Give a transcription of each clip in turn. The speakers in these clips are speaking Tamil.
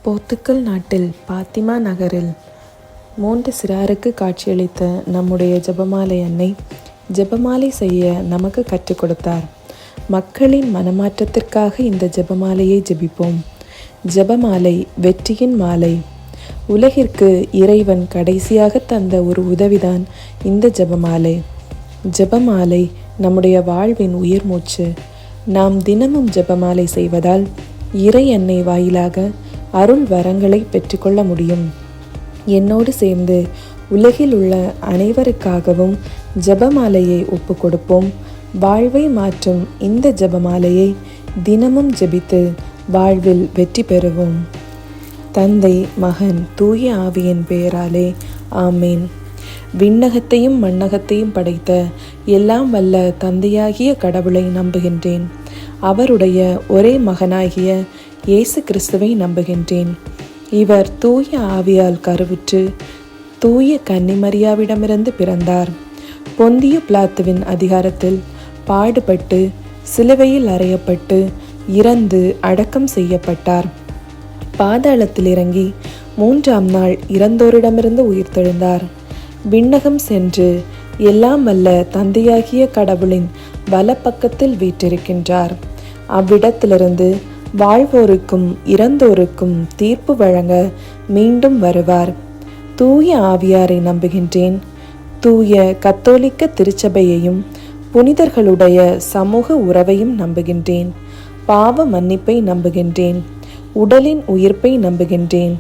போர்த்துக்கல் நாட்டில் பாத்திமா நகரில் 3 சிறாருக்கு காட்சியளித்த நம்முடைய ஜெபமாலை அன்னை ஜெபமாலை செய்ய நமக்கு கற்றுக் கொடுத்தார். மக்களின் மனமாற்றத்திற்காக இந்த ஜெபமாலையை ஜெபிப்போம். ஜெபமாலை வெற்றியின் மாலை. உலகிற்கு இறைவன் கடைசியாக தந்த ஒரு உதவிதான் இந்த ஜெபமாலை. ஜெபமாலை நம்முடைய வாழ்வின் உயிர் மூச்சு. நாம் தினமும் ஜெபமாலை செய்வதால் இறை அன்னை வாயிலாக அருள் வரங்களை பெற்றுக்கொள்ள முடியும். என்னோடு சேர்ந்து உலகில் உள்ள அனைவருக்காகவும் ஜெபமாலையை ஒப்பு கொடுப்போம். வாழ்வை மாற்றும் இந்த ஜெபமாலையை தினமும் ஜெபித்து வாழ்வில் வெற்றி பெறுவோம். தந்தை, மகன், தூய ஆவியின் பெயராலே ஆமேன். விண்ணகத்தையும் மண்ணகத்தையும் படைத்த எல்லாம் வல்ல தந்தையாகிய கடவுளை நம்புகின்றேன். அவருடைய ஒரே மகனாகிய இயேசு கிறிஸ்துவை நம்புகின்றேன். இவர் தூய ஆவியால் கருவுற்று தூய கன்னிமரியாவிடமிருந்து பிறந்தார். பொந்திய பிலாத்துவின் அதிகாரத்தில் பாடுபட்டு சிலுவையில் அறையப்பட்டு இறந்து அடக்கம் செய்யப்பட்டார். பாதாளத்தில் இறங்கி 3ஆம் நாள் இறந்தோரிடமிருந்து உயிர்த்தெழுந்தார். விண்ணகம் சென்று எல்லாம் வல்ல தந்தையாகிய கடவுளின் வலப்பக்கத்தில் வீற்றிருக்கின்றார். அவ்விடத்திலிருந்து வாழ்வோருக்கும் இறந்தோருக்கும் தீர்ப்பு வழங்க மீண்டும் வருவார். தூய ஆவியாரை நம்புகின்றேன். தூய கத்தோலிக்க திருச்சபையையும் புனிதர்களுடைய சமூக உறவையும் நம்புகின்றேன். பாவ மன்னிப்பை நம்புகின்றேன். உடலின் உயிர்ப்பை நம்புகின்றேன்.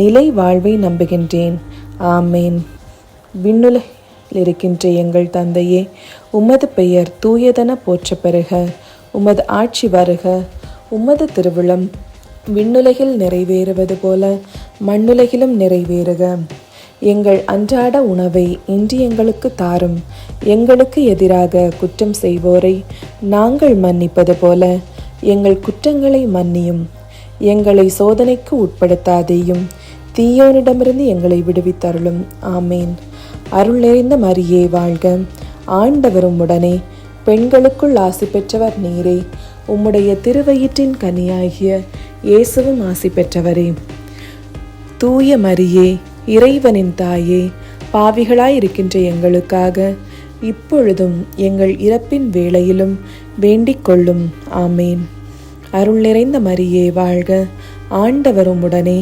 நிலை வாழ்வை நம்புகின்றேன். ஆமேன். விண்ணுலகில் இருக்கின்ற எங்கள் தந்தையே, உமது பெயர் தூயதென போற்ற பெறுக. உமது ஆட்சி வருக. உமது திருவிழம் விண்ணுலகில் நிறைவேறுவது போல மண்ணுலகிலும் நிறைவேறுக. எங்கள் அன்றாட உணவை இன்று எங்களுக்கு தாரும். எங்களுக்கு எதிராக குற்றம் செய்வோரை நாங்கள் மன்னிப்பது போல எங்கள் குற்றங்களை மன்னியும். எங்களை சோதனைக்கு உட்படுத்தாதேயும், தீயோனிடமிருந்து எங்களை விடுவித்தருளும். ஆமேன். அருள் நிறைந்த மரியே வாழ்க. ஆண்டவர் உம்முடனே, பெண்களுக்குள் ஆசி பெற்றவர் நீரே. உம்முடைய திருவயிற்றின் கனியாகிய இயேசுவும் ஆசி பெற்றவரே. தூய மரியே, இறைவனின் தாயே, பாவிகளாயிருக்கின்ற எங்களுக்காக இப்பொழுதும் எங்கள் இறப்பின் வேளையிலும் வேண்டிக் கொள்ளும். ஆமேன். அருள் நிறைந்த மரியே வாழ்க. ஆண்டவர் உம்முடனே,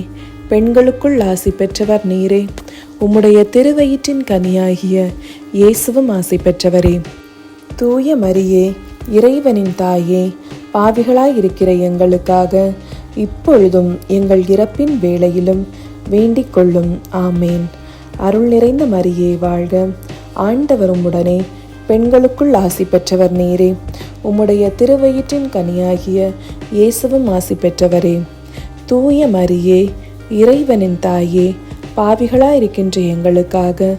பெண்களுக்குள் ஆசி பெற்றவர் நீரே. உம்முடைய திருவயிற்றின் கனியாகிய இயேசுவும் ஆசி பெற்றவரே. தூய மரியே, இறைவனின் தாயே, பாவிகளாயிருக்கிற எங்களுக்காக இப்பொழுதும் எங்கள் இறப்பின் வேளையிலும் வேண்டிக் கொள்ளும். ஆமேன். அருள் நிறைந்த மரியே வாழ்க. ஆண்டவர் உம்முடனே, பெண்களுக்குள் ஆசி பெற்றவர் நீரே. உம்முடைய திருவயிற்றின் கனியாகிய இயேசுவும் ஆசி பெற்றவரே. தூய மரியே, இறைவனின் தாயே, பாவிகளாயிருக்கின்ற எங்களுக்காக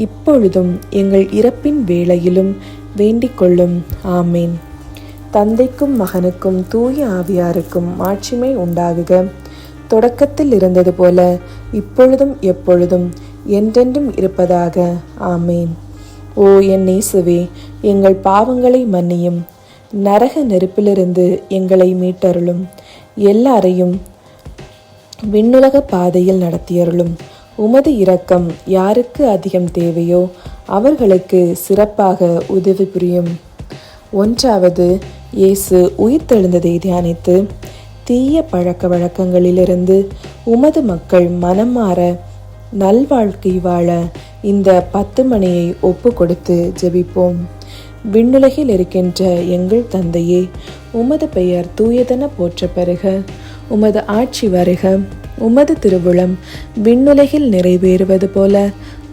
இப்பொழுதும் எங்கள் இறப்பின் வேளையிலும் வேண்டிக் கொள்ளும். ஆமேன். தந்தைக்கும் மகனுக்கும் தூய ஆவியாருக்கும் மாட்சிமை உண்டாகுக. தொடக்கத்தில் இருந்தது போல இப்பொழுதும் எப்பொழுதும் என்றென்றும் இருப்பதாக. ஆமேன். ஓ என் இயேசுவே, எங்கள் பாவங்களை மன்னியும். நரக நெருப்பிலிருந்து எங்களை மீட்டருளும். எல்லாரையும் விண்ணுலக பாதையில் நடத்தியருளும். உமது இரக்கம் யாருக்கு அதிகம் தேவையோ அவர்களுக்கு சிறப்பாக உதவி புரியும். 1. இயேசு உயிர்த்தெழுந்ததை தியானித்து தீய பழக்க வழக்கங்களிலிருந்து உமது மக்கள் மனம் மாற நல்வாழ்க்கை வாழ இந்த 10 மணியை ஒப்பு கொடுத்து ஜெபிப்போம். விண்ணுலகில் இருக்கின்ற எங்கள் தந்தையே, உமது பெயர் தூயதென போற்ற பெறுக. உமது ஆட்சி வருக. உமது திருவுளம் விண்ணுலகில் நிறைவேறுவது போல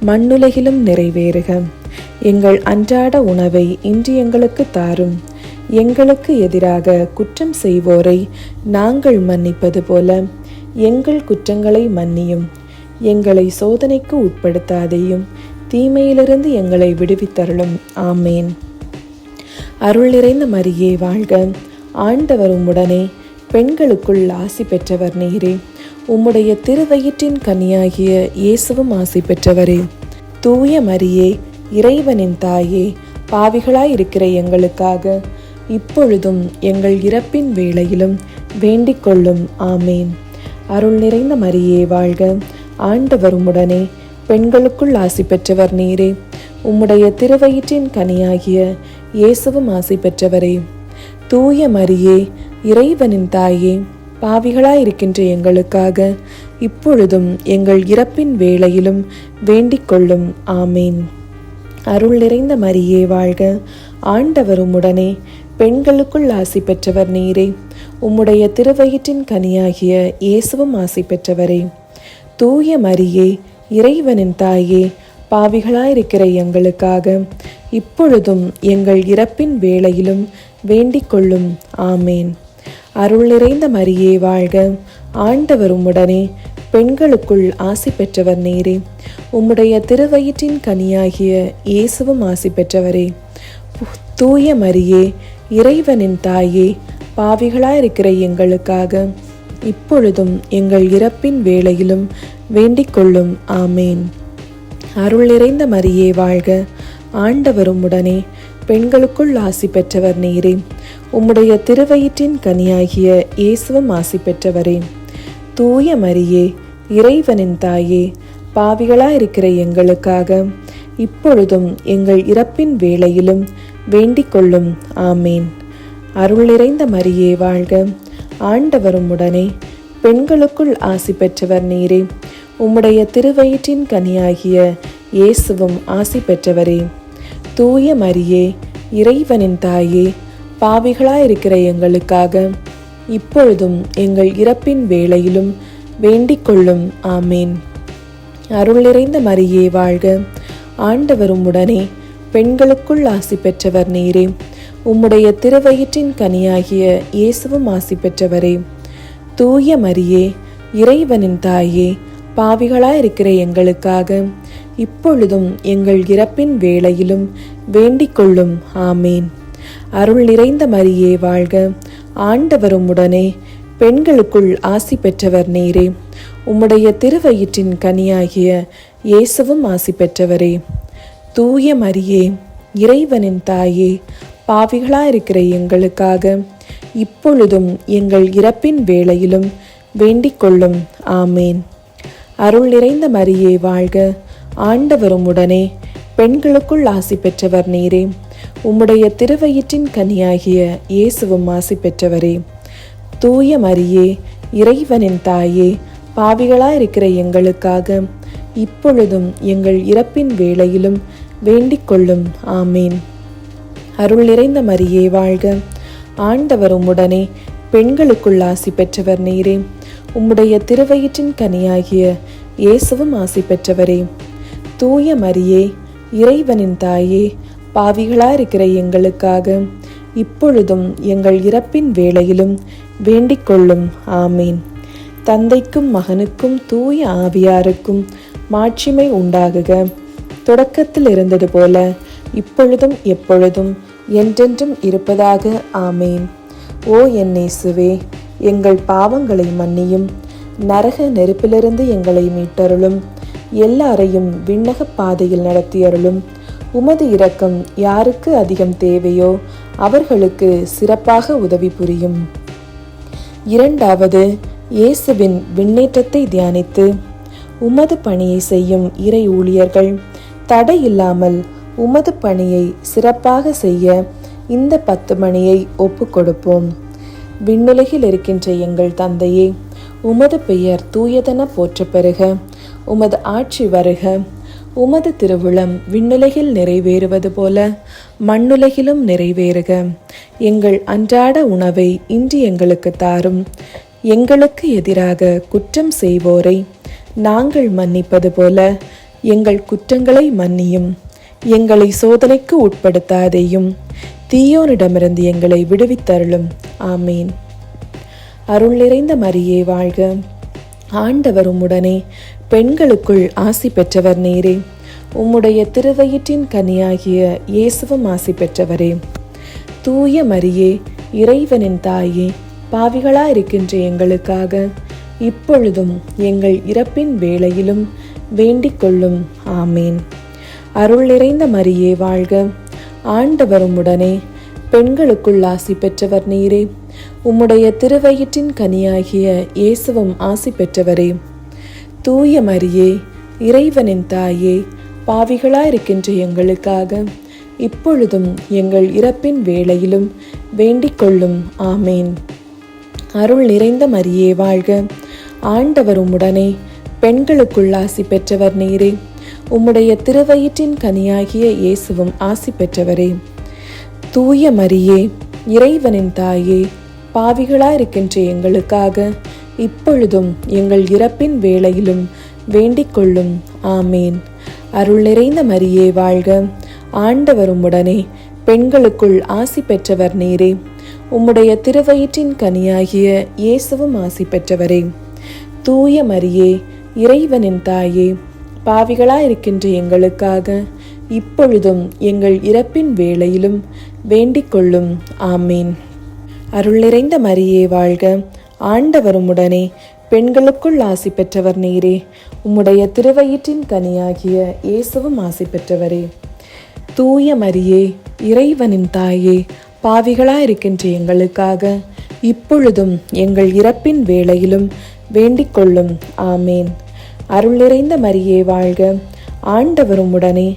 மண்ணுலகிலும் நிறைவேறுக. எங்கள் அன்றாட உணவை இன்று எங்களுக்கு தாரும். எங்களுக்கு எதிராக குற்றம் செய்வோரை நாங்கள் மன்னிப்பது போல எங்கள் குற்றங்களை மன்னியும். எங்களை சோதனைக்கு உட்படுத்தாதேயும், தீமையிலிருந்து எங்களை விடுவித்தருளும். ஆமேன். அருள் நிறைந்த மரியே வாழ்க. ஆண்டவர் உம்முடனே, பெண்களுக்குள் ஆசி பெற்றவர் நீரே. உம்முடைய திருவயிற்றின் கனியாகிய இயேசுவும் ஆசி பெற்றவரே. தூய மரியே, இறைவனின் தாயே, பாவிகளாயிருக்கிற எங்களுக்காக இப்பொழுதும் எங்கள் இறப்பின் வேளையிலும் வேண்டிக் கொள்ளும். ஆமேன். அருள் நிறைந்த மரியே வாழ்க. ஆண்டவர் உம்முடனே, பெண்களுக்குள் ஆசி பெற்றவர் நீரே. உம்முடைய திருவயிற்றின் கனியாகிய இயேசுவும் ஆசி பெற்றவரே. தூய மரியே, இறைவனின் தாயே, பாவிகளாயிருக்கின்ற எங்களுக்காக இப்பொழுதும் எங்கள் இறப்பின் வேளையிலும் வேண்டிக் கொள்ளும். ஆமீன். அருள் நிறைந்த மரியே வாழ்க. ஆண்டவர் உம்முடனே, பெண்களுக்குள் ஆசி பெற்றவர் நீரே. உம்முடைய திருவயிற்றின் கனியாகிய இயேசுவும் ஆசி பெற்றவரே. தூய மரியே, இறைவனின் தாயே, பாவிகளாயிருக்கிற எங்களுக்காக இப்பொழுதும் எங்கள் இறப்பின் வேளையிலும் வேண்டிக் கொள்ளும். ஆமேன். அருள் நிறைந்த மரியே வாழ்க. ஆண்டவர் உம்முடனே, பெண்களுக்குள் ஆசி பெற்றவர் நீரே. உம்முடைய திருவயிற்றின் கனியாகிய இயேசுவும் ஆசி பெற்றவரே. தூய மரியே, இறைவனின் தாயே, பாவிகளாயிருக்கிற எங்களுக்காக இப்பொழுதும் எங்கள் இறப்பின் வேளையிலும் வேண்டிக் கொள்ளும். ஆமேன். அருள் நிறைந்த மரியே வாழ்க. ஆண்டவர் உம்முடனே, பெண்களுக்குள் ஆசி பெற்றவர் நீரே. உம்முடைய திருவயிற்றின் கனியாகிய இயேசுவும் ஆசி பெற்றவரே. தூய மரியே, இறைவனின் தாயே, பாவிகளாயிருக்கிற எங்களுக்காக இப்பொழுதும் எங்கள் இறப்பின் வேளையிலும் வேண்டிக் கொள்ளும். ஆமேன். அருள் நிறைந்த மரியே வாழ்க. ஆண்டவர் உம்முடனே, பெண்களுக்குள் ஆசி பெற்றவர் நீரே. உம்முடைய திருவயிற்றின் கனியாகிய இயேசுவும் ஆசி பெற்றவரே. தூய மரியே, இறைவனின் தாயே, பாவிகளாயிருக்கிற எங்களுக்காக இப்பொழுதும் எங்கள் இறப்பின் வேளையிலும் வேண்டிக் கொள்ளும். ஆமேன். அருள் நிறைந்த மரியே வாழ்க. ஆண்டவர் உம்முடனே, பெண்களுக்குள் ஆசி பெற்றவர் நீரே. உம்முடைய திருவயிற்றின் கனியாகிய இயேசுவும் ஆசி பெற்றவரே. தூய மரியே, இறைவனின் தாயே, பாவிகளாயிருக்கிற எங்களுக்காக இப்பொழுதும் எங்கள் இறப்பின் வேளையிலும் வேண்டிக் கொள்ளும். ஆமேன். அருள் நிறைந்த மரியே வாழ்க. ஆண்டவர் உம்முடனே, பெண்களுக்குள் ஆசி பெற்றவர் நீரே. உம்முடைய திருவயிற்றின் கனியாகிய இயேசுவும் ஆசி பெற்றவரே. தூய மரியே, இறைவனின் தாயே, பாவிகளாயிருக்கிற எங்களுக்காக இப்பொழுதும் எங்கள் இறப்பின் வேளையிலும் வேண்டிக் கொள்ளும். ஆமேன். அருள் நிறைந்த மரியே வாழ்க. ஆண்டவர் உம்முடனே, பெண்களுக்குள் ஆசி பெற்றவர் நீரே. உம்முடைய திருவயிற்றின் கனியாகிய இயேசுவும் ஆசி பெற்றவரே. தூய மரியே, இறைவனின் தாயே, பாவிகளாயிருக்கிற எங்களுக்காக இப்பொழுதும் எங்கள் இறப்பின் வேளையிலும் வேண்டிக் கொள்ளும். ஆமேன். அருள் நிறைந்த மரியே வாழ்க. ஆண்டவர் உம்முடனே, பெண்களுக்குள் ஆசி பெற்றவர் நீரே. உம்முடைய திருவயிற்றின் கனியாகிய இயேசுவும் ஆசி பெற்றவரே. தூய மரியே, இறைவனின் தாயே, பாவிகளாயிருக்கிற எங்களுக்காக இப்பொழுதும் எங்கள் இறப்பின் வேளையிலும் வேண்டிக் கொள்ளும். ஆமீன். தந்தைக்கும் மகனுக்கும் தூய ஆவியாருக்கும் மாட்சிமை உண்டாகுக. தொடக்கத்தில் இருந்தது போல இப்பொழுதும் எப்பொழுதும் என்றென்றும் இருப்பதாக. ஆமேன். ஓ என் இயேசுவே, எங்கள் பாவங்களை மன்னியும். நரக நெருப்பிலிருந்து எங்களை மீட்டருளும். எல்லாரையும் விண்ணக பாதையில் நடத்தியருளும். உமது இரக்கம் யாருக்கு அதிகம் தேவையோ அவர்களுக்கு சிறப்பாக உதவி புரியும். இரண்டாவது, இயேசுவின் விண்ணேற்றத்தை தியானித்து உமது பணியை செய்யும் இறை ஊழியர்கள் தடையில்லாமல் உமது பணியை சிறப்பாக செய்ய இந்த 10 மணியை ஒப்பு கொடுப்போம். விண்ணுலகில் இருக்கின்ற எங்கள் தந்தையே, உமது பெயர் தூயதென போற்ற பெறுக. உமது ஆட்சி வருக. உமது திருவுளம் விண்ணுலகில் நிறைவேறுவது போல மண்ணுலகிலும் நிறைவேறுக. எங்கள் அன்றாட உணவை இன்று எங்களுக்கு தாரும். எங்களுக்கு எதிராக குற்றம் செய்வோரை நாங்கள் மன்னிப்பது போல எங்கள் குற்றங்களை மன்னியும். எங்களை சோதனைக்கு உட்படுத்தாதேயும், தீயோனிடமிருந்து எங்களை விடுவித்தருளும். ஆமீன். அருள் நிறைந்த மரியே வாழ்க. ஆண்டவர் உம்முடனே, பெண்களுக்குள் ஆசி பெற்றவர் நீரே. உம்முடைய திருவயிற்றின் கனியாகிய இயேசுவும் ஆசி பெற்றவரே. தூய மரியே, இறைவனின் தாயே, பாவிகளாயிருக்கின்ற எங்களுக்காக இப்பொழுதும் எங்கள் இறப்பின் வேளையிலும் வேண்டிக் கொள்ளும். ஆமீன். அருள் நிறைந்த மரியே வாழ்க. ஆண்டவர் உம்முடனே, பெண்களுக்குள் ஆசி பெற்றவர் நீரே. உம்முடைய திருவயிற்றின் கனியாகிய இயேசுவும் ஆசி பெற்றவரே. தூய மரியே, இறைவனின் தாயே, பாவிகளாயிருக்கின்ற எங்களுக்காக இப்பொழுதும் எங்கள் இறப்பின் வேளையிலும் வேண்டிக் கொள்ளும். ஆமேன். அருள் நிறைந்த மரியே வாழ்க. ஆண்டவர் உம்முடனே, பெண்களுக்குள் ஆசி பெற்றவர் நீரே. உம்முடைய திருவயிற்றின் கனியாகிய இயேசுவும் ஆசி பெற்றவரே. தூய மரியே, இறைவனின் தாயே, பாவிகளாயிருக்கின்ற எங்களுக்காக இப்பொழுதும் எங்கள் இறப்பின் வேளையிலும் வேண்டிக் கொள்ளும். ஆமேன். அருள் நிறைந்த மரியே வாழ்க. ஆண்டவர் உம்முடனே, பெண்களுக்குள் ஆசி பெற்றவர் நீரே. உம்முடைய திருவயிற்றின் கனியாகிய இயேசுவும் ஆசி பெற்றவரே. தூய மரியே, இறைவனின் தாயே, பாவிகளாயிருக்கின்ற எங்களுக்காக இப்பொழுதும் எங்கள் இறப்பின் வேளையிலும் வேண்டிக் கொள்ளும். ஆமீன். அருள் நிறைந்த மரியே வாழ்க. ஆண்டவர் உம்முடனே, பெண்களுக்குள் ஆசி பெற்றவர் நீரே. உம்முடைய திருவயிற்றின் கனியாகிய இயேசுவும் ஆசி பெற்றவரே. தூய மரியே, இறைவனின் தாயே, பாவிகளாயிருக்கின்ற எங்களுக்காக இப்பொழுதும் எங்கள் இறப்பின் வேளையிலும் வேண்டிக் கொள்ளும். ஆமேன். அருள் நிறைந்த மரியே வாழ்க. ஆண்டவர் உம்முடனே,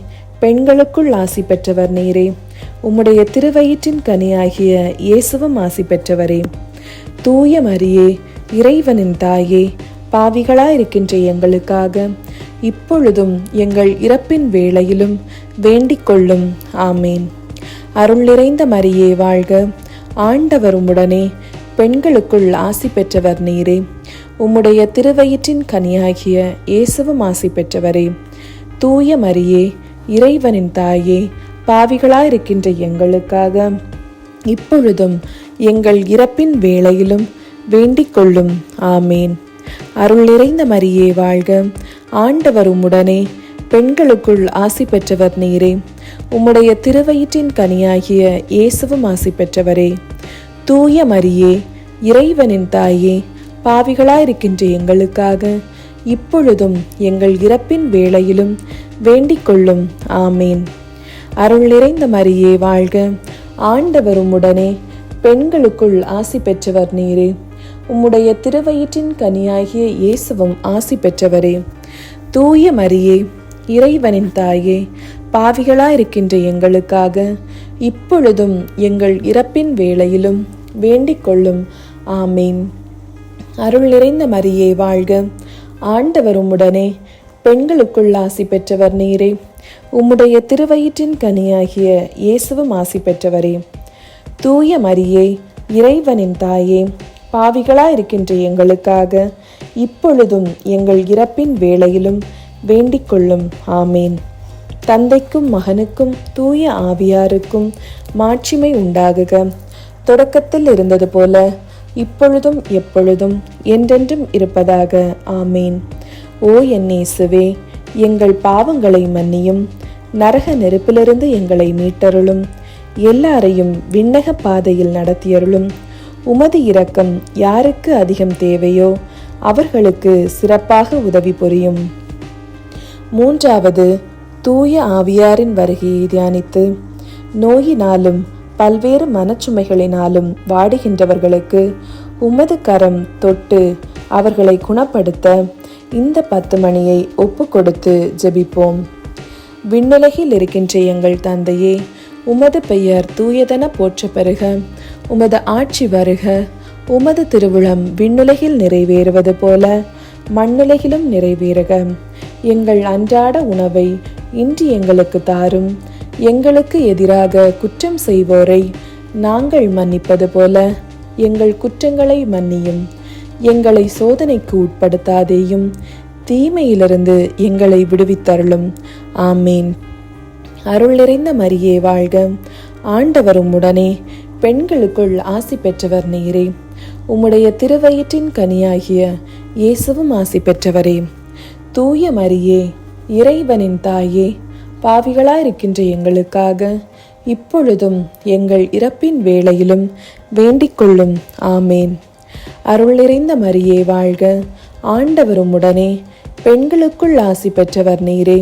பெண்களுக்குள் ஆசி பெற்றவர் நீரே. உம்முடைய திருவயிற்றின் கனியாகிய இயேசுவும் ஆசி பெற்றவரே. தூய மரியே, இறைவனின் தாயே, பாவிகளாயிருக்கின்ற எங்களுக்காக இப்பொழுதும் எங்கள் இறப்பின் வேளையிலும் வேண்டிக் கொள்ளும். ஆமேன். அருள் நிறைந்த மரியே வாழ்க. ஆண்டவர் உம்முடனே, பெண்களுக்குள் ஆசி பெற்றவர் நீரே. உம்முடைய திருவயிற்றின் கனியாகிய இயேசுவும் ஆசி பெற்றவரே. தூய மரியே, இறைவனின் தாயே, பாவிகளாயிருக்கின்ற எங்களுக்காக இப்பொழுதும் எங்கள் இறப்பின் வேளையிலும் வேண்டிக் கொள்ளும். ஆமேன். அருள் நிறைந்த மரியே வாழ்க. ஆண்டவர் உம்முடனே, பெண்களுக்குள் ஆசி பெற்றவர் நீரே. உம்முடைய திருவயிற்றின் கனியாகிய இயேசுவும் ஆசி பெற்றவரே. தூய மரியே, இறைவனின் தாயே, பாவிகளாயிருக்கின்ற எங்களுக்காக இப்பொழுதும் எங்கள் இறப்பின் வேளையிலும் வேண்டிக் கொள்ளும். ஆமேன். அருள் நிறைந்த மரியே வாழ்க. ஆண்டவர் உம்முடனே, பெண்களுக்குள் ஆசி பெற்றவர் நீரே. உம்முடைய திருவயிற்றின் கனியாகிய இயேசுவும் ஆசி பெற்றவரே. தூய மரியே, இறைவனின் தாயே, பாவிகளாயிருக்கின்ற எங்களுக்காக இப்பொழுதும் எங்கள் இறப்பின் வேளையிலும் வேண்டிக் கொள்ளும். ஆமீன். அருள் நிறைந்த மரியே வாழ்க. ஆண்டவர் உம்முடனே, பெண்களுக்குள் ஆசி பெற்றவர் நீரே. உம்முடைய திருவயிற்றின் கனியாகிய இயேசுவும் ஆசி பெற்றவரே. தூய மரியே, இறைவனின் தாயே, பாவிகளாயிருக்கின்ற எங்களுக்காக இப்பொழுதும் எங்கள் இறப்பின் வேளையிலும் வேண்டிக் கொள்ளும். ஆமீன். தந்தைக்கும் மகனுக்கும் தூய ஆவியாருக்கும் மாட்சிமை உண்டாகுக. தொடக்கத்தில் இருந்தது போல இப்பொழுதும் எப்பொழுதும் என்றென்றும் இருப்பதாக. ஆமீன். ஓ என் இயேசுவே, எங்கள் பாவங்களை மன்னியும். நரக நெருப்பிலிருந்து எங்களை மீட்டருளும். எல்லாரையும் விண்ணக பாதையில் நடத்தியருளும். உமது இரக்கம் யாருக்கு அதிகம் தேவையோ அவர்களுக்கு சிறப்பாக உதவி புரியும். மூன்றாவது, தூய ஆவியாரின் வருகையை தியானித்து நோயினாலும் பல்வேறு மனச்சுமைகளினாலும் வாடுகின்றவர்களுக்கு உமது கரம் தொட்டு அவர்களை குணப்படுத்த இந்த 10 மணியை ஒப்பு கொடுத்து ஜெபிப்போம். விண்ணுலகில் இருக்கின்ற எங்கள் தந்தையே, உமது பெயர் தூயதென போற்ற பெறுக. உமது ஆட்சி வருக. உமது திருவுளம் விண்ணுலகில் நிறைவேறுவது போல மண்ணுலகிலும் நிறைவேறுக. எங்கள் அன்றாட உணவை இன்று எங்களுக்கு தாரும். எங்களுக்கு எதிராக குற்றம் செய்வோரை நாங்கள் மன்னிப்பது போல எங்கள் குற்றங்களை மன்னியும். எங்களை சோதனைக்கு உட்படுத்தாதேயும், தீமையிலிருந்து எங்களை விடுவித்தருளும். ஆமீன். அருள் நிறைந்த மரியே வாழ்க. ஆண்டவர் உம்முடனே, பெண்களுக்குள் ஆசி பெற்றவர் நீரே. உம்முடைய திருவயிற்றின் கனியாகிய இயேசுவும் ஆசி பெற்றவரே. தூய மரியே, இறைவனின் தாயே, பாவிகளாயிருக்கின்ற எங்களுக்காக இப்பொழுதும் எங்கள் இறப்பின் வேளையிலும் வேண்டிக் கொள்ளும். ஆமேன். அருள் நிறைந்த மரியே வாழ்க. ஆண்டவர் உம்முடனே, பெண்களுக்குள் ஆசி பெற்றவர் நீரே.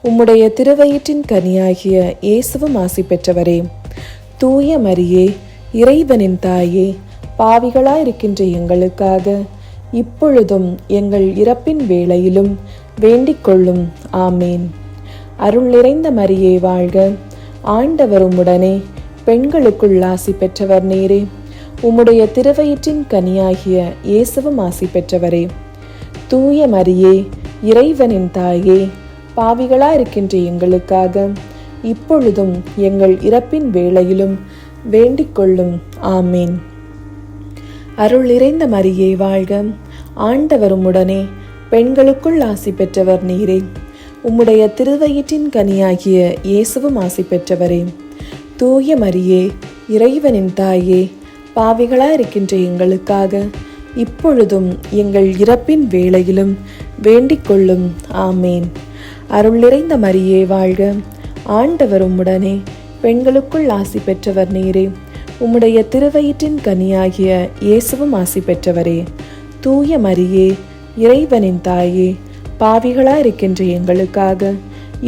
உம்முடைய திருவயிற்றின் கனியாகிய இயேசுவும் ஆசி பெற்றவரே. தூய மரியே, இறைவனின் தாயே, பாவிகளாயிருக்கின்ற எங்களுக்காக இப்பொழுதும் எங்கள் இறப்பின் வேளையிலும் வேண்டிக் கொள்ளும். ஆமேன். அருள் நிறைந்த மரியே வாழ்க, ஆண்டவர் உம்முடனே, பெண்களுக்குள் ஆசி பெற்றவர் நீரே. உம்முடைய திருவயிற்றின் கனியாகிய இயேசுவும் ஆசி பெற்றவரே. தூய மரியே, இறைவனின் தாயே, பாவிகளாயிருக்கின்ற எங்களுக்காக இப்பொழுதும் எங்கள் இறப்பின் வேளையிலும் வேண்டிக் கொள்ளும். ஆமேன். அருள் நிறைந்த மரியே வாழ்க, ஆண்டவர் உம்முடனே, பெண்களுக்குள் ஆசி பெற்றவர் நீரே. உம்முடைய திருவயிற்றின் கனியாகிய இயேசுவும் ஆசி பெற்றவரே. தூய மரியே, இறைவனின் தாயே, பாவிகளாயிருக்கின்ற எங்களுக்காக இப்பொழுதும் எங்கள் இறப்பின் வேளையிலும் வேண்டிக் கொள்ளும். ஆமேன். அருள் நிறைந்த மரியே வாழ்க, ஆண்டவர் உம்முடனே, பெண்களுக்குள் ஆசி பெற்றவர் நீரே. உம்முடைய திருவயிற்றின் கனியாகிய இயேசுவும் ஆசி பெற்றவரே. தூய மரியே, இறைவனின் தாயே, பாவிகளாயிருக்கின்ற எங்களுக்காக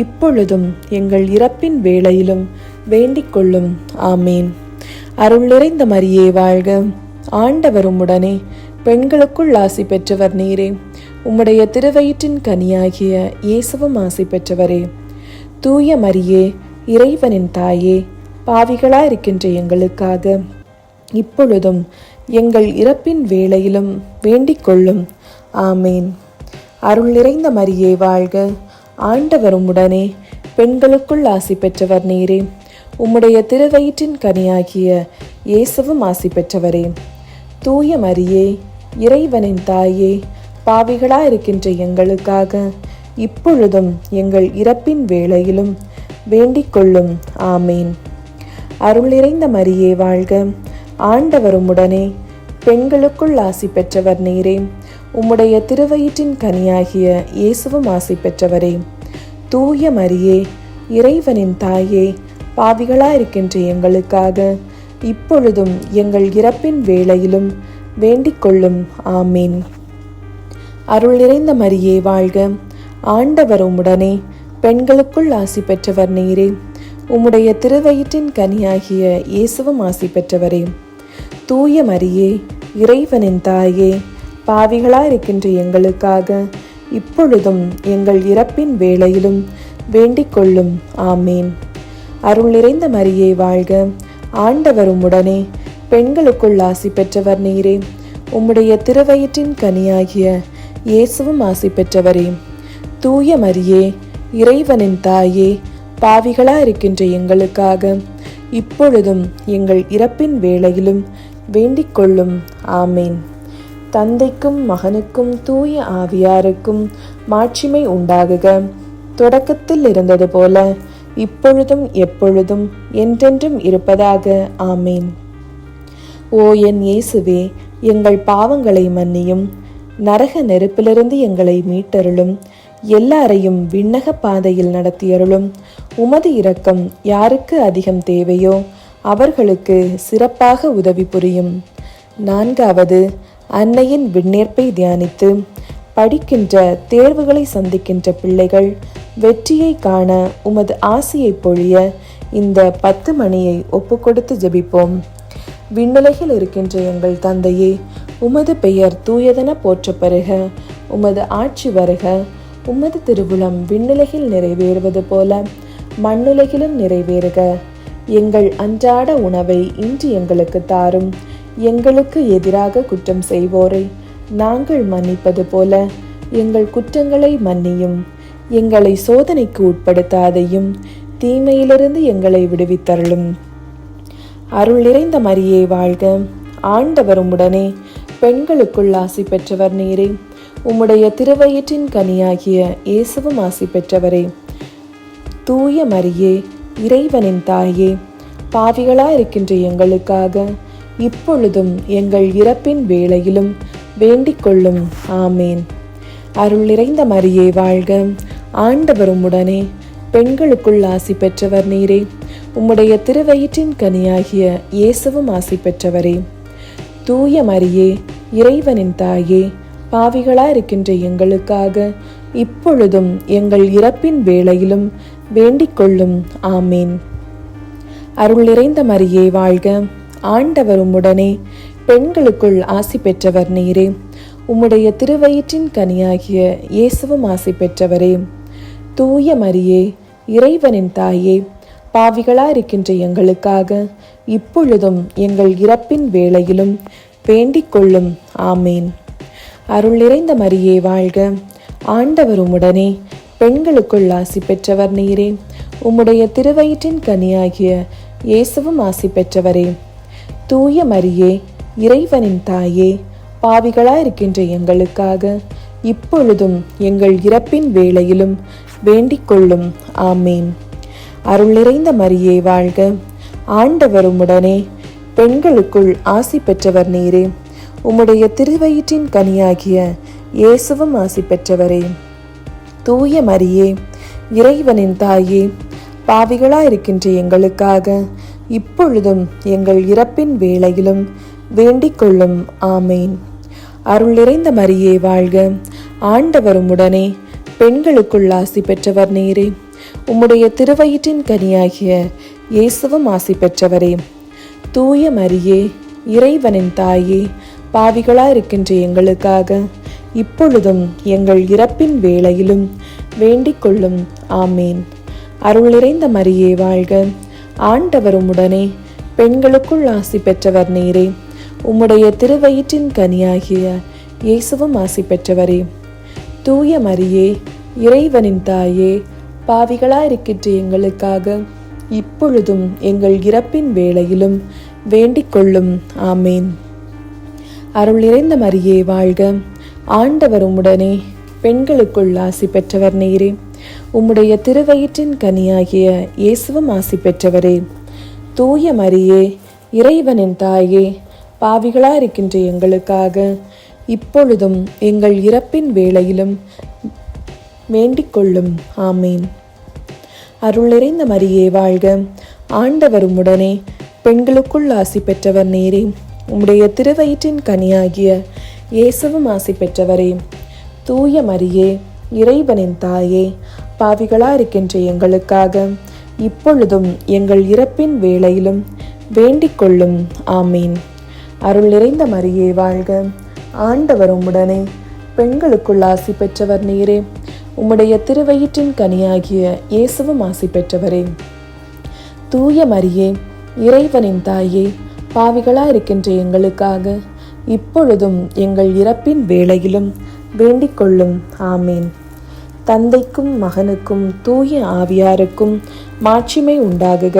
இப்பொழுதும் எங்கள் இறப்பின் வேளையிலும் வேண்டிக் கொள்ளும். ஆமேன். அருள் நிறைந்த மரியே வாழ்க, ஆண்டவர் உம்முடனே, பெண்களுக்குள் ஆசி பெற்றவர் நீரே. உம்முடைய திருவயிற்றின் கனியாகிய இயேசுவும் ஆசி பெற்றவரே. தூய மரியே, இறைவனின் தாயே, பாவிகளாயிருக்கின்ற எங்களுக்காக இப்பொழுதும் எங்கள் இறப்பின் வேளையிலும் வேண்டிக் கொள்ளும். ஆமேன். அருள் நிறைந்த மரியே வாழ்க, ஆண்டவர் உம்முடனே, பெண்களுக்குள் ஆசி பெற்றவர் நீரே. உம்முடைய திருவயிற்றின் கனியாகிய இயேசுவும் ஆசி பெற்றவரே. தூய மரியே, இறைவனின் தாயே, பாவிகளாயிருக்கின்ற எங்களுக்காக இப்பொழுதும் எங்கள் இறப்பின் வேளையிலும் வேண்டிக் கொள்ளும். ஆமேன். அருள் நிறைந்த மரியே வாழ்க, ஆண்டவர் உம்முடனே, பெண்களுக்குள் ஆசி பெற்றவர் நீரே. உம்முடைய திருவயிற்றின் கனியாகிய இயேசுவும் ஆசி பெற்றவரே. தூய மரியே, இறைவனின் தாயே, பாவிகளாயிருக்கின்ற எங்களுக்காக இப்பொழுதும் எங்கள் இறப்பின் வேளையிலும் வேண்டிக் கொள்ளும். ஆமீன். அருள் நிறைந்த மரியே வாழ்க, ஆண்டவர் உம்முடனே, பெண்களுக்குள் ஆசி பெற்றவர் நீரே. உம்முடைய திருவயிற்றின் கனியாகிய இயேசுவும் ஆசி பெற்றவரே. தூய மரியே, இறைவனின் தாயே, பாவிகளாயிருக்கின்ற எங்களுக்காக இப்பொழுதும் எங்கள் இறப்பின் வேளையிலும் வேண்டிக் கொள்ளும். ஆமீன். அருள் நிறைந்த மரியே வாழ்க, ஆண்டவர் உம்முடனே, பெண்களுக்குள் ஆசி பெற்றவர் நீரே. உம்முடைய திருவயிற்றின் கனியாகிய இயேசுவும் ஆசி பெற்றவரே. தூய மரியே, இறைவனின் தாயே, பாவிகளாயிருக்கின்ற எங்களுக்காக இப்பொழுதும் எங்கள் இறப்பின் வேளையிலும் வேண்டிக் கொள்ளும். ஆமேன். தந்தைக்கும் மகனுக்கும் தூய ஆவியாருக்கும் மாட்சிமை உண்டாகுக. தொடக்கத்தில் இருந்தது போல இப்பொழுதும் எப்பொழுதும் என்றென்றும் இருப்பதாக. ஆமேன். ஓ என் இயேசுவே, எங்கள் பாவங்களை மன்னியும், நரக நெருப்பிலிருந்து எங்களை மீட்டருளும், எல்லாரையும் விண்ணக பாதையில் நடத்தியருளும். உமது இரக்கம் யாருக்கு அதிகம் தேவையோ அவர்களுக்கு சிறப்பாக உதவி புரியும். 4வது, அன்னையின் விண்ணேற்பை தியானித்து படிக்கின்ற தேர்வுகளை சந்திக்கின்ற பிள்ளைகள் வெற்றியை காண உமது ஆசியை பொழிய இந்த 10 மணியை ஒப்புக்கொடுத்து ஜெபிப்போம். விண்ணுலகில் இருக்கின்ற எங்கள் தந்தையே, உமது பெயர் தூயதென போற்ற பெறுக. உமது ஆட்சி வருக. உமது திருவுளம் விண்ணுலகில் நிறைவேறுவது போல மண்ணுலகிலும் நிறைவேறுக. எங்கள் அன்றாட உணவை இன்று எங்களுக்கு தாரும். எங்களுக்கு எதிராக குற்றம் செய்வோரை நாங்கள் மன்னிப்பது போல எங்கள் குற்றங்களை மன்னியும். எங்களை சோதனைக்கு உட்படுத்தாதையும், தீமையிலிருந்து எங்களை விடுவித்தருளும். அருள் நிறைந்த மரியே வாழ்க, ஆண்டவர் உம்முடனே, பெண்களுக்குள் ஆசி பெற்றவர் நீரே. உம்முடைய திருவயிற்றின் கனியாகிய இயேசுவும் ஆசி பெற்றவரே. தூய மரியே, இறைவனின் தாயே, பாவிகளாயிருக்கின்ற எங்களுக்காக இப்பொழுதும் எங்கள் இறப்பின் வேளையிலும் வேண்டிக் கொள்ளும். ஆமேன். அருள் நிறைந்த மரியே வாழ்க, ஆண்டவர் உம்முடனே, பெண்களுக்குள் ஆசி பெற்றவர் நீரே. உம்முடைய திருவயிற்றின் கனியாகிய இயேசுவும் ஆசி பெற்றவரே. தூய மரியே, இறைவனின் தாயே, பாவிகளாயிருக்கின்ற எங்களுக்காக இப்பொழுதும் எங்கள் இறப்பின் வேளையிலும் வேண்டிக் கொள்ளும். ஆமீன். அருள் நிறைந்த மரியே வாழ்க, ஆண்டவர் உம்முடனே, பெண்களுக்குள் ஆசி பெற்றவர் நீரே. உம்முடைய திருவயிற்றின் கனியாகிய இயேசுவும் ஆசி பெற்றவரே. தூய மரியே, இறைவனின் தாயே, பாவிகளாயிருக்கின்ற எங்களுக்காக இப்பொழுதும் எங்கள் இறப்பின் வேளையிலும் வேண்டிக் கொள்ளும். ஆமேன். அருள் நிறைந்த மரியே வாழ்க. ஆண்டவர் உம்முடனே, பெண்களுக்குள் ஆசி பெற்றவர் நீரே. உம்முடைய திருவயிற்றின் கனியாகிய இயேசுவும் ஆசி பெற்றவரே. தூய மரியே, இறைவனின் தாயே, பாவிகளாயிருக்கின்ற எங்களுக்காக இப்பொழுதும் எங்கள் இறப்பின் வேளையிலும் வேண்டிக் கொள்ளும். ஆமேன். அருள் நிறைந்த மரியே வாழ்க. ஆண்டவர் உம்முடனே, பெண்களுக்குள் ஆசி பெற்றவர் நீரே. உம்முடைய திருவயிற்றின் கனியாகிய இயேசுவும் ஆசி பெற்றவரே. தூய மரியே, இறைவனின் தாயே, பாவிகளாயிருக்கின்ற எங்களுக்காக இப்பொழுதும் எங்கள் இறப்பின் வேளையிலும் வேண்டிக் கொள்ளும். ஆமேன். அருள் நிறைந்த மரியே வாழ்க. ஆண்டவர் உம்முடனே, பெண்களுக்குள் ஆசி பெற்றவர் நீரே. உம்முடைய திருவயிற்றின் கனியாகிய இயேசுவும் ஆசி பெற்றவரே. தூய மரியே, இறைவனின் தாயே, பாவிகளாயிருக்கின்ற எங்களுக்காக இப்பொழுதும் எங்கள் இறப்பின் வேளையிலும் வேண்டிக் கொள்ளும். ஆமேன். அருள் நிறைந்த மரியே வாழ்க. ஆண்டவர் உம்முடனே, பெண்களுக்குள் ஆசி பெற்றவர் நீரே. உம்முடைய திருவயிற்றின் கனியாகிய இயேசுவும் ஆசி பெற்றவரே. தூய மரியே, இறைவனின் தாயே, பாவிகளாயிருக்கின்ற எங்களுக்காக இப்பொழுதும் எங்கள் இறப்பின் வேளையிலும் வேண்டிக் கொள்ளும். ஆமேன். அருள் நிறைந்த மரியே வாழ்க. ஆண்டவர் உம்முடனே, பெண்களுக்குள் ஆசி பெற்றவர் நீரே. உம்முடைய திருவயிற்றின் கனியாகிய இயேசுவும் ஆசி பெற்றவரே. தூய மரியே, இறைவனின் தாயே, பாவிகளாயிருக்கின்ற எங்களுக்காக இப்பொழுதும் எங்கள் இறப்பின் வேளையிலும் வேண்டிக் கொள்ளும். ஆமேன். அருள் நிறைந்த மரியே வாழ்க. ஆண்டவர் உம்முடனே, பெண்களுக்குள் ஆசி பெற்றவர் நீரே. உம்முடைய திருவயிற்றின் கனியாகிய இயேசுவும் ஆசி பெற்றவரே. தூய மரியே, இறைவனின் தாயே, பாவிகளாயிருக்கின்ற எங்களுக்காக இப்பொழுதும் எங்கள் இறப்பின் வேளையிலும் வேண்டிக் கொள்ளும். ஆமீன். அருள் நிறைந்த மரியே வாழ்க. ஆண்டவர் உம்முடனே, பெண்களுக்குள் ஆசி பெற்றவர் நீரே. உம்முடைய திருவயிற்றின் கனியாகிய இயேசுவும் ஆசி பெற்றவரே. தூய மரியே, இறைவனின் தாயே, பாவிகளாயிருக்கின்ற எங்களுக்காக இப்பொழுதும் எங்கள் இறப்பின் வேளையிலும் வேண்டிக் கொள்ளும். ஆமீன். தந்தைக்கும் மகனுக்கும் தூய ஆவியாருக்கும் மாட்சிமை உண்டாகுக.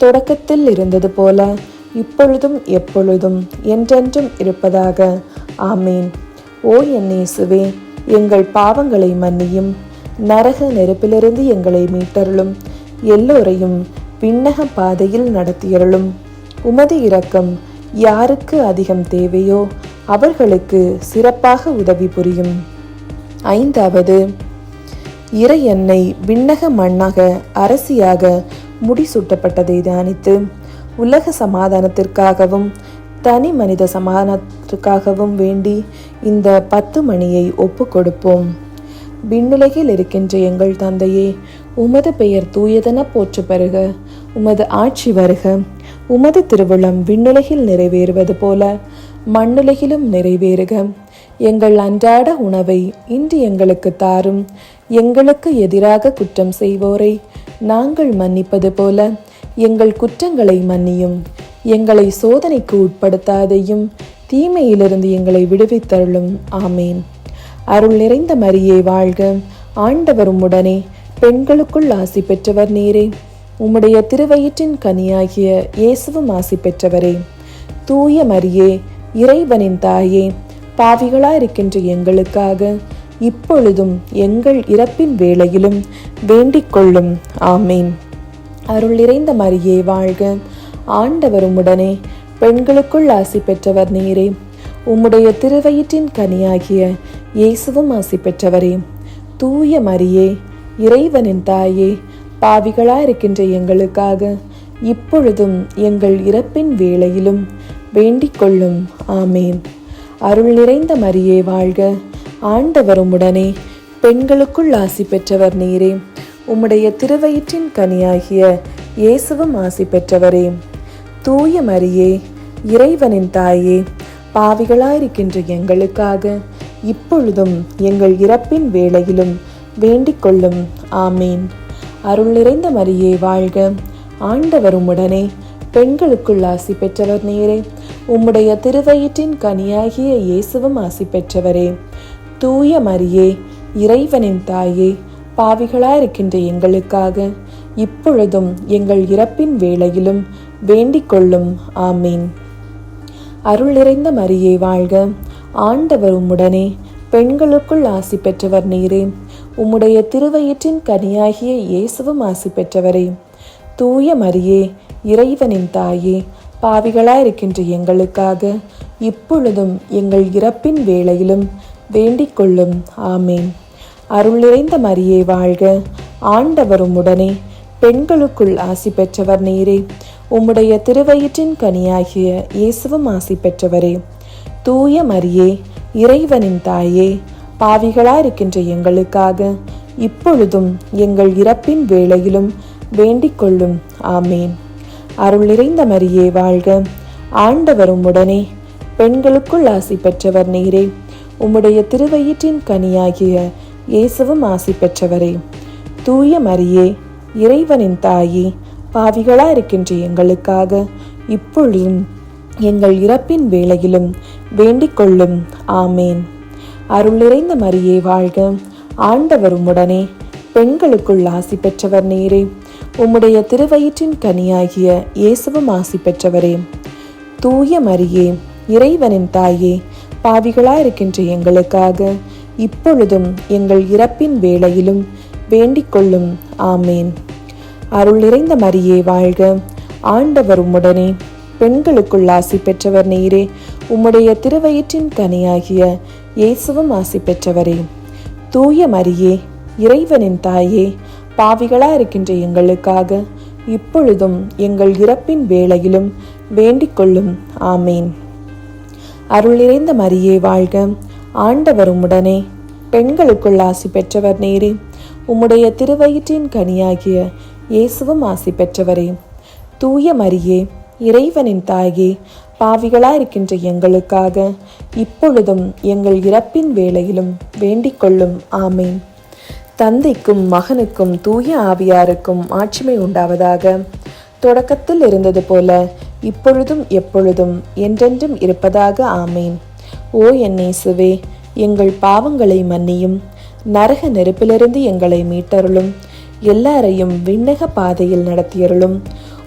தொடக்கத்தில் இருந்தது போல இப்பொழுதும் எப்பொழுதும் என்றென்றும் இருப்பதாக. ஆமீன். ஓ என் இயேசுவே, எங்கள் பாவங்களை மன்னியும், நரக நெருப்பிலிருந்து எங்களை மீட்டருளும், எல்லோரையும் விண்ணக பாதையில் நடத்தியருளும். உமது இரக்கம் யாருக்கு அதிகம் தேவையோ அவர்களுக்கு சிறப்பாக உதவி புரியும். 5வது, இறை அன்னை விண்ணக மண்ணாக அரசியாக முடிசூட்டப்பட்டதை தியானித்து உலக சமாதானத்திற்காகவும் தனி மனித சமாதானத்திற்காகவும் வேண்டி இந்த 10 மணியை ஒப்பு கொடுப்போம். விண்ணுலகில் இருக்கின்ற எங்கள் தந்தையே, உமது பெயர் தூயதென போற்ற பெறுக. உமது ஆட்சி வருக. உமது திருவுளம் விண்ணுலகில் நிறைவேறுவது போல மண்ணுலகிலும் நிறைவேறுக. எங்கள் அன்றாட உணவை இன்று எங்களுக்கு தாரும். எங்களுக்கு எதிராக குற்றம் செய்வோரை நாங்கள் மன்னிப்பது போல எங்கள் குற்றங்களை மன்னியும். எங்களை சோதனைக்கு உட்படுத்தாதையும், தீமையிலிருந்து எங்களை விடுவித்தருளும். ஆமேன். அருள் நிறைந்த மரியே வாழ்க. ஆண்டவர் உம்முடனே, பெண்களுக்குள் ஆசி பெற்றவர் நீரே. உம்முடைய திருவயிற்றின் கனியாகிய இயேசுவும் ஆசி பெற்றவரே. தூய மரியே, இறைவனின் தாயே, பாவிகளாயிருக்கின்ற எங்களுக்காக இப்பொழுதும் எங்கள் இறப்பின் வேளையிலும் வேண்டிக் கொள்ளும். ஆமீன். அருள் நிறைந்த மரியே வாழ்க. ஆண்டவர் உம்முடனே, பெண்களுக்குள் ஆசி பெற்றவர் நீரே. உம்முடைய திருவயிற்றின் கனியாகிய இயேசுவும் ஆசி பெற்றவரே. தூய மரியே, இறைவனின் தாயே, பாவிகளாயிருக்கின்ற எங்களுக்காக இப்பொழுதும் எங்கள் இறப்பின் வேளையிலும் வேண்டிக் கொள்ளும். ஆமேன். அருள் நிறைந்த மரியே வாழ்க. ஆண்டவர் உம்முடனே, பெண்களுக்குள் ஆசி பெற்றவர் நீரே. உம்முடைய திருவயிற்றின் கனியாகிய இயேசுவும் ஆசி பெற்றவரே. தூய மரியே, இறைவனின் தாயே, பாவிகளாயிருக்கின்ற எங்களுக்காக இப்பொழுதும் எங்கள் இறப்பின் வேளையிலும் வேண்டிக் கொள்ளும். ஆமீன். அருள் நிறைந்த மரியே வாழ்க, ஆண்டவர் உம்முடனே, பெண்களுக்குள் ஆசி பெற்றவர் நீரே. உம்முடைய திருவயிற்றின் கனியாகிய இயேசுவும் ஆசி பெற்றவரே. தூய மரியே, இறைவனின் தாயே, பாவிகளாயிருக்கின்ற எங்களுக்காக இப்பொழுதும் எங்கள் இறப்பின் வேளையிலும் வேண்டிக் கொள்ளும். ஆமீன். அருள் நிறைந்த மரியே வாழ்க, ஆண்டவர் உம்முடனே, பெண்களுக்குள் ஆசி பெற்றவர் நீரே. உம்முடைய திருவயிற்றின் கனியாகிய இயேசுவும் ஆசி பெற்றவரே. தூய மரியே, இறைவனின் தாயே, பாவிகளாயிருக்கின்ற எங்களுக்காக இப்பொழுதும் எங்கள் இறப்பின் வேளையிலும் வேண்டிக் கொள்ளும். ஆமீன். அருள் நிறைந்த மரியே வாழ்க, ஆண்டவர் உம்முடனே, பெண்களுக்குள் ஆசி பெற்றவர் நீரே. உம்முடைய திருவயிற்றின் கனியாகிய இயேசுவும் ஆசி பெற்றவரே. தூய மரியே, இறைவனின் தாயே, பாவிகளாயிருக்கின்ற எங்களுக்காக இப்பொழுதும் எங்கள் இறப்பின் வேளையிலும் வேண்டிக் கொள்ளும். ஆமீன். அருள் நிறைந்த மரியே வாழ்க, ஆண்டவர் உம்முடனே, பெண்களுக்குள் ஆசி பெற்றவர் நீரே. உம்முடைய திருவயிற்றின் கனியாகிய இயேசுவும் ஆசி பெற்றவரே. தூய மரியே, இறைவனின் தாயே, பாவிகளாயிருக்கின்ற எங்களுக்காக இப்பொழுதும் எங்கள் இறப்பின் வேளையிலும் வேண்டிக் கொள்ளும். ஆமேன். அருள் நிறைந்த மரியே வாழ்க, ஆண்டவர் உம்முடனே, பெண்களுக்குள் ஆசி பெற்றவர் நீரே. உம்முடைய திருவயிற்றின் கனியாகிய இயேசுவும் ஆசி பெற்றவரே. தூய மரியே, இறைவனின் தாயே, பாவிகளாயிருக்கின்ற எங்களுக்காக இப்பொழுதும் எங்கள் இறப்பின் வேளையிலும் வேண்டிக் கொள்ளும். ஆமேன். அருள் நிறைந்த மரியே வாழ்க, ஆண்டவர் உம்முடனே, பெண்களுக்குள் ஆசி பெற்றவர் நீரே. உம்முடைய திருவயிற்றின் கனியாகிய இயேசுவும் ஆசி பெற்றவரே. தூய மரியே, இறைவனின் தாயே, பாவிகளாயிருக்கின்ற எங்களுக்காக இப்பொழுதும் எங்கள் இறப்பின் வேளையிலும் வேண்டிக் கொள்ளும். ஆமேன். அருள் நிறைந்த மரியே வாழ்க, ஆண்டவர் உம்முடனே, பெண்களுக்குள் ஆசி பெற்றவர் நீரே. உம்முடைய திருவயிற்றின் கனியாகிய இயேசுவும் ஆசி பெற்றவரே. தூய மரியே, இறைவனின் தாயே, பாவிகளாயிருக்கின்ற எங்களுக்காக இப்பொழுதும் எங்கள் இறப்பின் வேளையிலும் வேண்டிக் கொள்ளும். ஆமேன். தந்தைக்கும் மகனுக்கும் தூய ஆவியாருக்கும் ஆட்சிமை உண்டாவதாக. தொடக்கத்தில் இருந்தது போல இப்பொழுதும் எப்பொழுதும் என்றென்றும் இருப்பதாக. ஆமேன். ஓ என் இயேசுவே, எங்கள் பாவங்களை மன்னியும், நரக நெருப்பிலிருந்து எங்களை மீட்டருளும், எல்லாரையும் விண்ணக பாதையில் நடத்தியருளும்.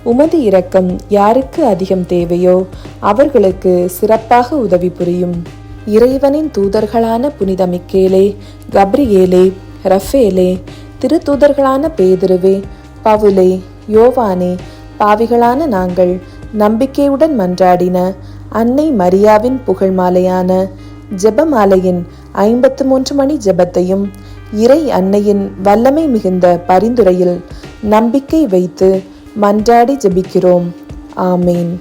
உமது இரக்கம் யாருக்கு அதிகம் தேவையோ அவர்களுக்கு சிறப்பாக உதவி புரியும். இறைவனின் தூதர்களான புனித மிக்கேலே, கப்ரியேலே, ரஃபேலே, திருத்தூதர்களான பேதுருவே, பவுலே, யோவானே, பாவிகளான நாங்கள் நம்பிக்கையுடன் மன்றாடின அன்னை மரியாவின் புகழ் மாலையான ஜெபமாலையின் 53 மணி ஜெபத்தையும் இறை அன்னையின் வல்லமை மிகுந்த பரிந்துரையில் நம்பிக்கை வைத்து மன்றாடி ஜெபிக்கிறோம். ஆமேன்.